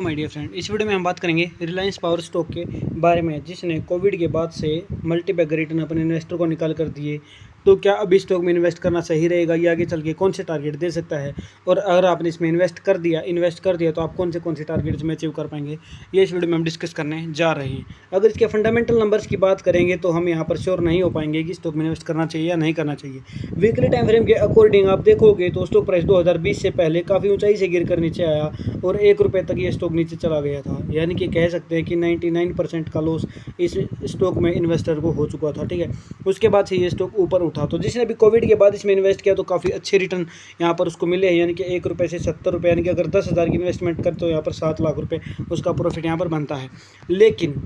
My dear friend, इस video में हम बात करेंगे रिलायंस पावर स्टॉक के बारे में, जिसने कोविड के बाद से मल्टीबैग रिटर्न अपने इन्वेस्टर को निकाल कर दिए। तो क्या अभी स्टॉक में इन्वेस्ट करना सही रहेगा, या आगे चल के कौन से टारगेट दे सकता है, और अगर आपने इसमें इन्वेस्ट कर दिया तो आप कौन से टारगेट्स में अचीव कर पाएंगे, ये इस वीडियो में हम डिस्कस करने जा रहे हैं। अगर इसके फंडामेंटल नंबर्स की बात करेंगे तो हम यहाँ पर श्योर नहीं हो पाएंगे कि स्टॉक में इन्वेस्ट करना चाहिए या नहीं करना चाहिए। वीकली टाइम फ्रेम के अकॉर्डिंग आप देखोगे तो स्टॉक प्राइस 2020 से पहले काफ़ी ऊंचाई से गिर कर नीचे आया और ₹1 तक ये स्टॉक नीचे चला गया था। यानी कि कह सकते हैं कि 99% का लॉस इस स्टॉक में इन्वेस्टर को हो चुका था। ठीक है, उसके बाद से ये स्टॉक ऊपर उठा, तो जिसने भी कोविड के बाद इसमें इन्वेस्ट किया तो काफ़ी अच्छे रिटर्न यहाँ पर उसको मिले हैं। यानी कि ₹1 से ₹70, यानी कि अगर 10,000 की इन्वेस्टमेंट करते हो यहाँ पर ₹7 लाख उसका प्रॉफिट यहाँ पर बनता है। लेकिन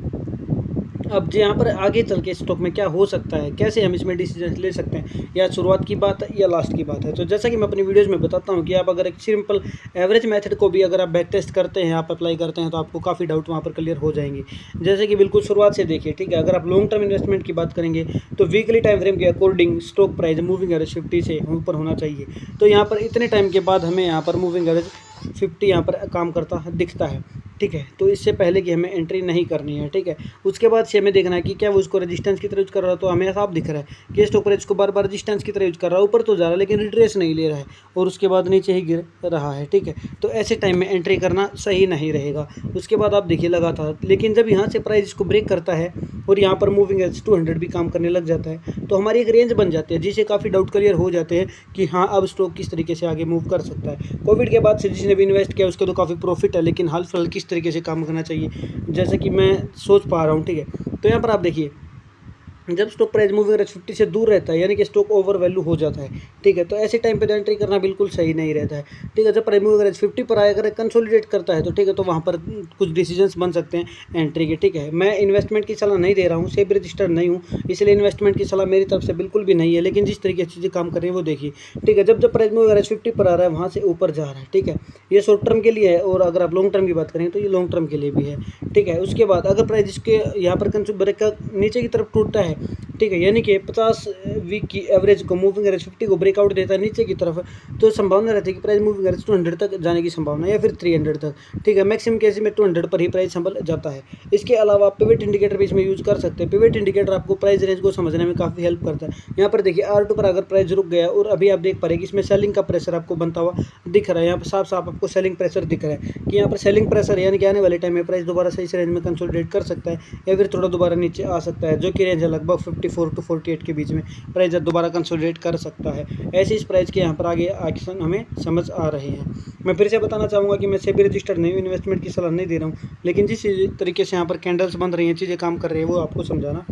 अब जो यहाँ पर आगे चल के स्टॉक में क्या हो सकता है, कैसे हम इसमें डिसीजन ले सकते हैं, या शुरुआत की बात है या लास्ट की बात है। तो जैसा कि मैं अपनी वीडियोस में बताता हूँ कि आप अगर एक सिंपल एवरेज मेथड को भी अगर आप बैक टेस्ट करते हैं, आप अप्लाई करते हैं, तो आपको काफ़ी डाउट वहाँ पर क्लियर हो जाएंगे। जैसे कि बिल्कुल शुरुआत से देखिए, ठीक है। अगर आप लॉन्ग टर्म इन्वेस्टमेंट की बात करेंगे तो वीकली टाइम फ्रेम के according stock price moving average 50 से ऊपर होना चाहिए। तो यहाँ पर इतने टाइम के बाद हमें यहाँ पर मूविंग एवरेज 50 यहाँ पर काम करता दिखता है। ठीक है, तो इससे पहले कि हमें एंट्री नहीं करनी है। ठीक है, उसके बाद से हमें देखना है कि क्या वो उसको रेजिस्टेंस की तरह यूज कर रहा है। तो हमें साफ दिख रहा है कि स्टॉक प्राइस को बार बार रेजिस्टेंस की तरह यूज कर रहा है, ऊपर तो जा रहा है लेकिन रिट्रेस नहीं ले रहा है और उसके बाद नीचे ही गिर रहा है। ठीक है, तो ऐसे टाइम में एंट्री करना सही नहीं रहेगा। उसके बाद आप देखिए लगातार, लेकिन जब यहाँ से प्राइस इसको ब्रेक करता है और यहाँ पर मूविंग एवरेज 200 भी काम करने लग जाता है, तो हमारी एक रेंज बन जाती है, जिससे काफ़ी डाउट क्लियर हो जाते हैं कि हाँ अब स्टॉक किस तरीके से आगे मूव कर सकता है। कोविड के बाद से जिसने भी इन्वेस्ट किया उसको तो काफ़ी प्रॉफिट है, लेकिन हाल फिलहाल किस तरीके से काम करना चाहिए, जैसे कि मैं सोच पा रहा हूँ। ठीक है, तो यहाँ पर आप देखिए, जब स्टॉक प्राइस मूविंग एवरेज 50 से दूर रहता है, यानी कि स्टॉक ओवर वैल्यू हो जाता है। ठीक है, तो ऐसे टाइम पे एंट्री करना बिल्कुल सही नहीं रहता है। ठीक है, जब प्राइस मूविंग एवरेज 50 पर आए, अगर कंसोलिडेट करता है तो ठीक है, तो वहाँ पर कुछ डिसीजंस बन सकते हैं एंट्री के। ठीक है, मैं इन्वेस्टमेंट की सलाह नहीं दे रहा हूँ, सेबी रजिस्टर्ड नहीं हूँ, इसलिए इन्वेस्टमेंट की सलाह मेरी तरफ से बिल्कुल भी नहीं है। लेकिन जिस तरीके से चीज़ें काम कर रही है वो देखिए। ठीक है, जब प्राइस मूविंग एवरेज 50 पर आ रहा है, वहाँ से ऊपर जा रहा है। ठीक है, ये शॉर्ट टर्म के लिए है, और अगर आप लॉन्ग टर्म की बात करें तो ये लॉन्ग टर्म के लिए भी है। ठीक है, उसके बाद अगर प्राइस इसके यहाँ पर ब्रेक का नीचे की तरफ टूटता है, ठीक है, यानी कि 50 वीक की एवरेज को मूविंग एवरेज 50 को ब्रेकआउट देता है नीचे की तरफ, तो संभावना रहती है कि प्राइस मूविंग एवरेज 200 तक जाने की संभावना, या फिर 300 तक। ठीक है, मैक्सिमम केस में 200 पर ही प्राइस संभल जाता है। इसके अलावा आप पिवट इंडिकेटर भी इसमें यूज कर सकते हैं। पिवट इंडिकेटर आपको प्राइस रेंज को समझने में काफ़ी हेल्प करता है। यहाँ पर देखिए R2 पर अगर प्राइस रुक गया और अभी आप देख पा रहे हैं कि इसमें सेलिंग का प्रेशर आपको बनता हुआ दिख रहा है। यहाँ पर साफ साफ आपको सेलिंग प्रेशर दिख रहा है कि यहाँ पर सेलिंग प्रेशर, यानी कि आने वाले टाइम में प्राइस दोबारा से इस रेंज में कंसोलिडेट कर सकता है, या फिर थोड़ा दोबारा नीचे आ सकता है, जो कि रेंज है लगभग 54 to 48 के बीच में प्राइस दोबारा कंसोलिडेट कर सकता है। ऐसे इस प्राइस के यहाँ पर आगे एक्शन हमें समझ आ रहे हैं। मैं फिर से बताना चाहूँगा कि मैं सेबी रजिस्टर्ड नहीं हूँ, इन्वेस्टमेंट की सलाह नहीं दे रहा हूँ, लेकिन जिस तरीके से यहाँ पर कैंडल्स बन रही हैं, चीज़ें काम कर रही है, वो आपको समझाना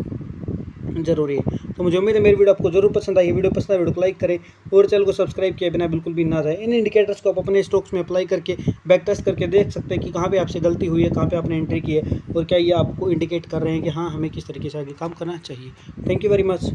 जरूरी है। तो मुझे उम्मीद है मेरी वीडियो आपको जरूर पसंद आई। वीडियो पसंद है वीडियो को लाइक करें और चैनल को सब्सक्राइब किए बिना बिल्कुल भी ना जाए। इन इंडिकेटर्स को आप अपने स्टॉक्स में अप्लाई करके बैक टेस्ट करके देख सकते हैं कि कहाँ पे आपसे गलती हुई है, कहाँ पे आपने एंट्री की है, और क्या ये आपको इंडिकेट कर रहे हैं कि हाँ हमें किस तरीके से आगे काम करना चाहिए। Thank you very much.